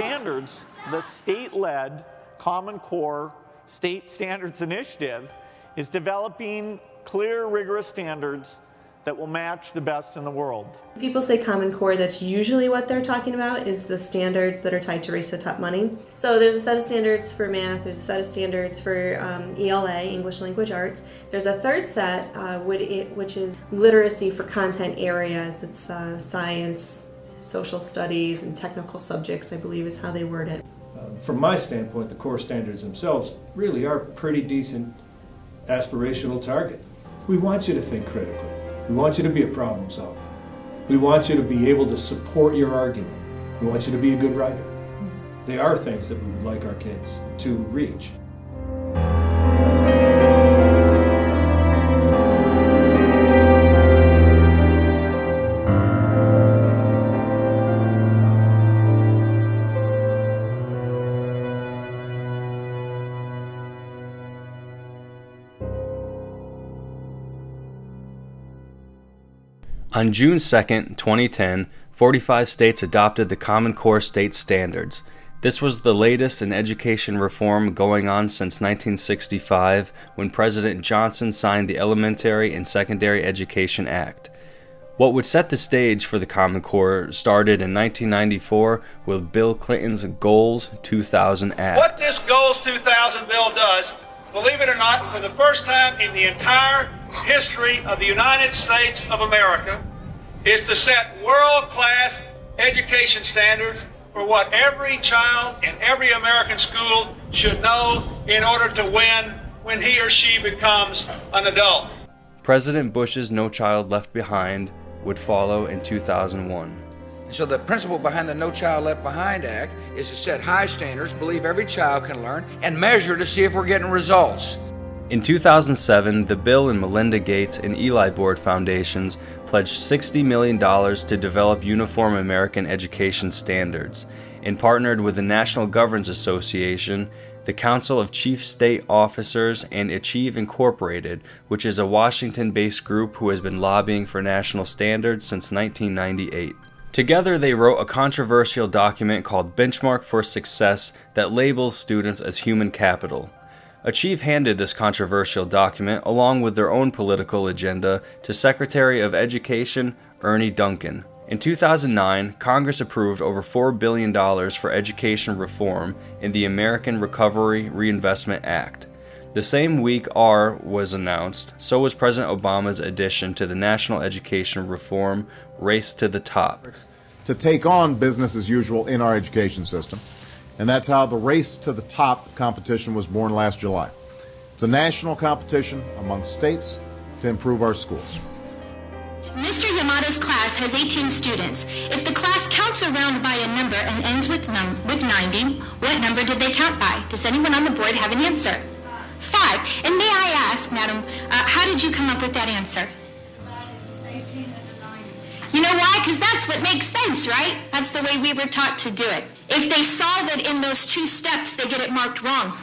standards, the state-led Common Core State Standards Initiative is developing clear, rigorous standards that will match the best in the world. People say Common Core, that's usually what they're talking about, is the standards that are tied to Race to the Top money. So there's a set of standards for math, there's a set of standards for ELA, English Language Arts. There's a third set, which is literacy for content areas. It's science, social studies, and technical subjects, I believe is how they word it. From my standpoint, the core standards themselves really are a pretty decent aspirational target. We want you to think critically. We want you to be a problem solver. We want you to be able to support your argument. We want you to be a good writer. They are things that we would like our kids to reach. On June 2, 2010, 45 states adopted the Common Core State Standards. This was the latest in education reform going on since 1965, when President Johnson signed the Elementary and Secondary Education Act. What would set the stage for the Common Core started in 1994 with Bill Clinton's Goals 2000 Act. What this Goals 2000 bill does, believe it or not, for the first time in the entire history of the United States of America, is to set world-class education standards for what every child in every American school should know in order to win when he or she becomes an adult. President Bush's No Child Left Behind would follow in 2001. So the principle behind the No Child Left Behind Act is to set high standards, believe every child can learn, and measure to see if we're getting results. In 2007, the Bill and Melinda Gates and Eli Board Foundations pledged $60 million to develop uniform American education standards, and partnered with the National Governors Association, the Council of Chief State Officers, and Achieve Incorporated, which is a Washington-based group who has been lobbying for national standards since 1998. Together, they wrote a controversial document called Benchmark for Success that labels students as human capital. Achieve handed this controversial document, along with their own political agenda, to Secretary of Education Ernie Duncan. In 2009, Congress approved over $4 billion for education reform in the American Recovery Reinvestment Act. The same week R was announced, so was President Obama's addition to the national education reform Race to the Top. To take on business as usual in our education system. And that's how the Race to the Top competition was born last July. It's a national competition among states to improve our schools. Mr. Yamada's class has 18 students. If the class counts around by a number and ends with 90, what number did they count by? Does anyone on the board have an answer? 5. And may I ask, madam, how did you come up with that answer? 18 and 90. You know why? Because that's what makes sense, right? That's the way we were taught to do it. If they solve it in those 2 steps, they get it marked wrong.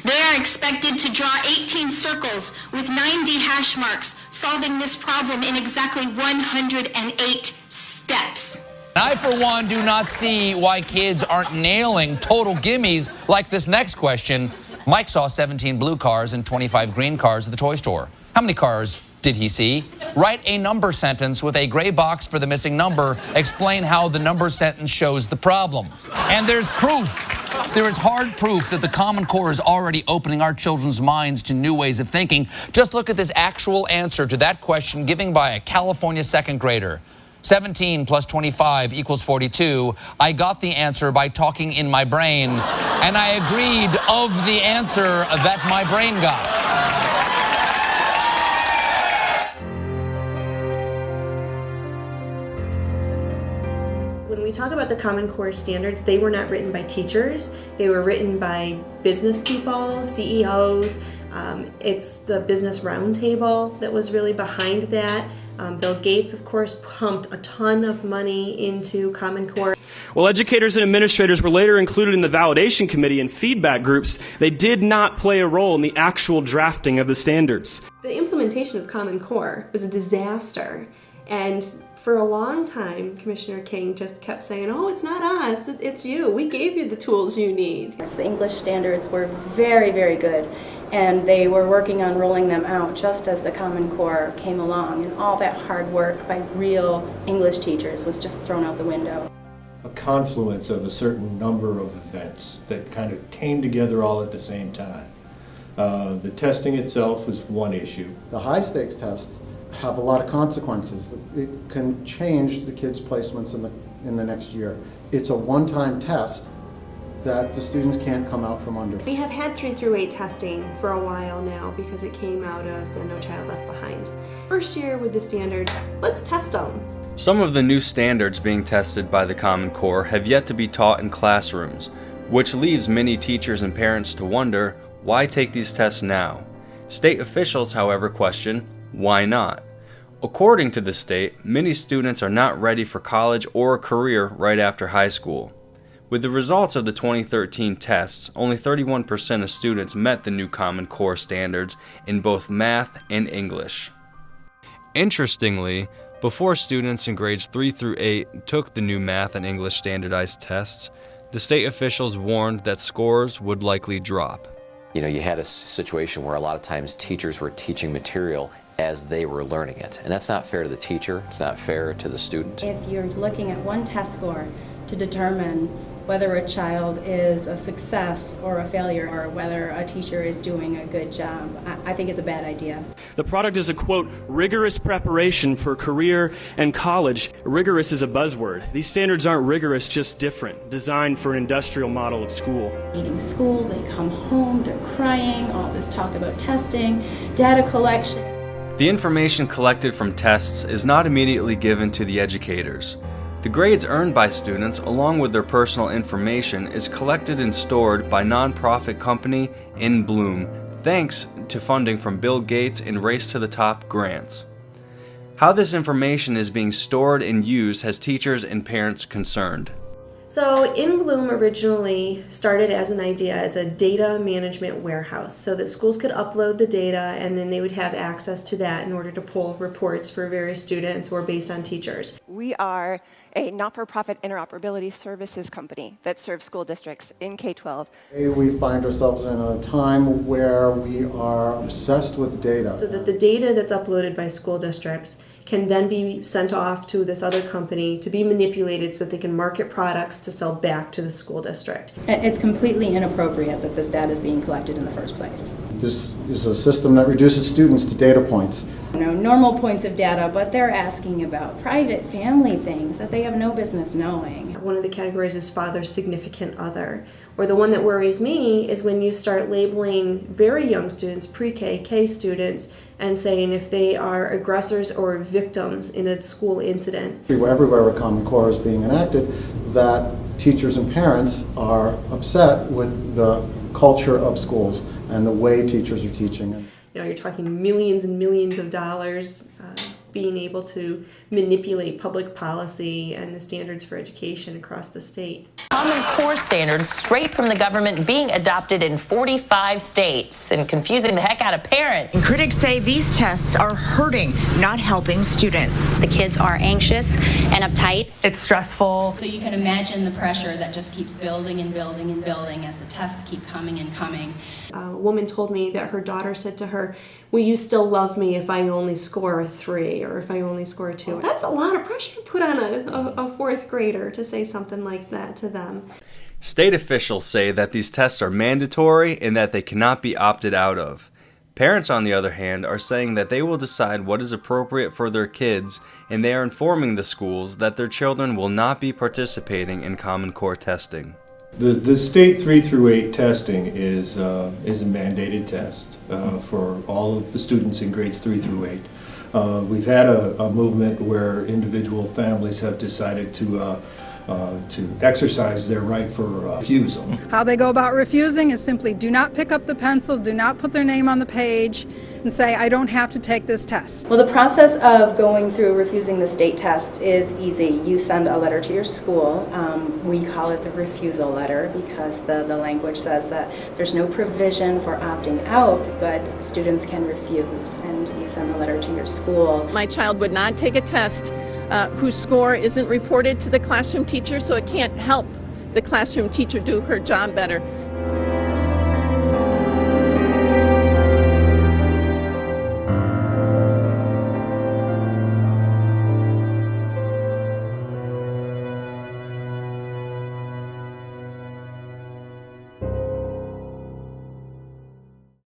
They are expected to draw 18 circles with 90 hash marks, solving this problem in exactly 108 steps. I, for one, do not see why kids aren't nailing total gimmies like this next question. Mike saw 17 blue cars and 25 green cars at the toy store. How many cars did he see? Write a number sentence with a gray box for the missing number. Explain how the number sentence shows the problem. And there's proof. There is hard proof that the Common Core is already opening our children's minds to new ways of thinking. Just look at this actual answer to that question given by a California second grader. 17 plus 25 equals 42. I got the answer by talking in my brain, and I agreed of the answer that my brain got. When we talk about the Common Core standards, they were not written by teachers. They were written by business people, CEOs. It's the Business Roundtable that was really behind that. Bill Gates, of course, pumped a ton of money into Common Core. While educators and administrators were later included in the validation committee and feedback groups, they did not play a role in the actual drafting of the standards. The implementation of Common Core was a disaster. And for a long time, Commissioner King just kept saying, oh, it's not us, it's you. We gave you the tools you need. The English standards were very, very good, and they were working on rolling them out just as the Common Core came along, and all that hard work by real English teachers was just thrown out the window. A confluence of a certain number of events that kind of came together all at the same time. The testing itself was one issue. The high-stakes tests have a lot of consequences. It can change the kids' placements in the next year. It's a one-time test that the students can't come out from under. We have had 3 through 8 testing for a while now because it came out of the No Child Left Behind. First year with the standards, let's test them. Some of the new standards being tested by the Common Core have yet to be taught in classrooms, which leaves many teachers and parents to wonder, why take these tests now? State officials, however, question, why not? According to the state, many students are not ready for college or a career right after high school. With the results of the 2013 tests, only 31% of students met the new Common Core standards in both math and English. Interestingly, before students in grades 3 through 8 took the new math and English standardized tests, the state officials warned that scores would likely drop. You know, you had a situation where a lot of times teachers were teaching material as they were learning it. And that's not fair to the teacher, it's not fair to the student. If you're looking at one test score to determine whether a child is a success or a failure, or whether a teacher is doing a good job, I think it's a bad idea. The product is a, quote, rigorous preparation for career and college. Rigorous is a buzzword. These standards aren't rigorous, just different, designed for an industrial model of school. Leaving school, they come home, they're crying, all this talk about testing, data collection. The information collected from tests is not immediately given to the educators. The grades earned by students, along with their personal information, is collected and stored by nonprofit company In Bloom, thanks to funding from Bill Gates and Race to the Top grants. How this information is being stored and used has teachers and parents concerned. So In Bloom originally started as an idea as a data management warehouse so that schools could upload the data and then they would have access to that in order to pull reports for various students or based on teachers. We are a not-for-profit interoperability services company that serves school districts in K-12. We find ourselves in a time where we are obsessed with data. So that the data that's uploaded by school districts can then be sent off to this other company to be manipulated so that they can market products to sell back to the school district. It's completely inappropriate that this data is being collected in the first place. This is a system that reduces students to data points. You know, normal points of data, but they're asking about private family things that they have no business knowing. One of the categories is father's significant other. Or the one that worries me is when you start labeling very young students, pre-K, K students, and saying if they are aggressors or victims in a school incident. Everywhere where Common Core is being enacted, that teachers and parents are upset with the culture of schools and the way teachers are teaching. You know, you're talking millions and millions of dollars being able to manipulate public policy and the standards for education across the state. Common Core standards straight from the government being adopted in 45 states and confusing the heck out of parents. And critics say these tests are hurting, not helping students. The kids are anxious and uptight. It's stressful. So you can imagine the pressure that just keeps building and building and building as the tests keep coming and coming. A woman told me that her daughter said to her, will you still love me if I only score a 3 or if I only score a 2? That's a lot of pressure to put on a fourth grader to say something like that to them. State officials say that these tests are mandatory and that they cannot be opted out of. Parents, on the other hand, are saying that they will decide what is appropriate for their kids, and they are informing the schools that their children will not be participating in Common Core testing. The state 3 through 8 testing is a mandated test for all of the students in grades 3 through 8. We've had a movement where individual families have decided to to exercise their right for refusal. How they go about refusing is simply do not pick up the pencil, do not put their name on the page, and say, I don't have to take this test. Well, the process of going through refusing the state tests is easy. You send a letter to your school. We call it the refusal letter because the language says that there's no provision for opting out, but students can refuse, and you send the letter to your school. My child would not take a test whose score isn't reported to the classroom teacher, so it can't help the classroom teacher do her job better.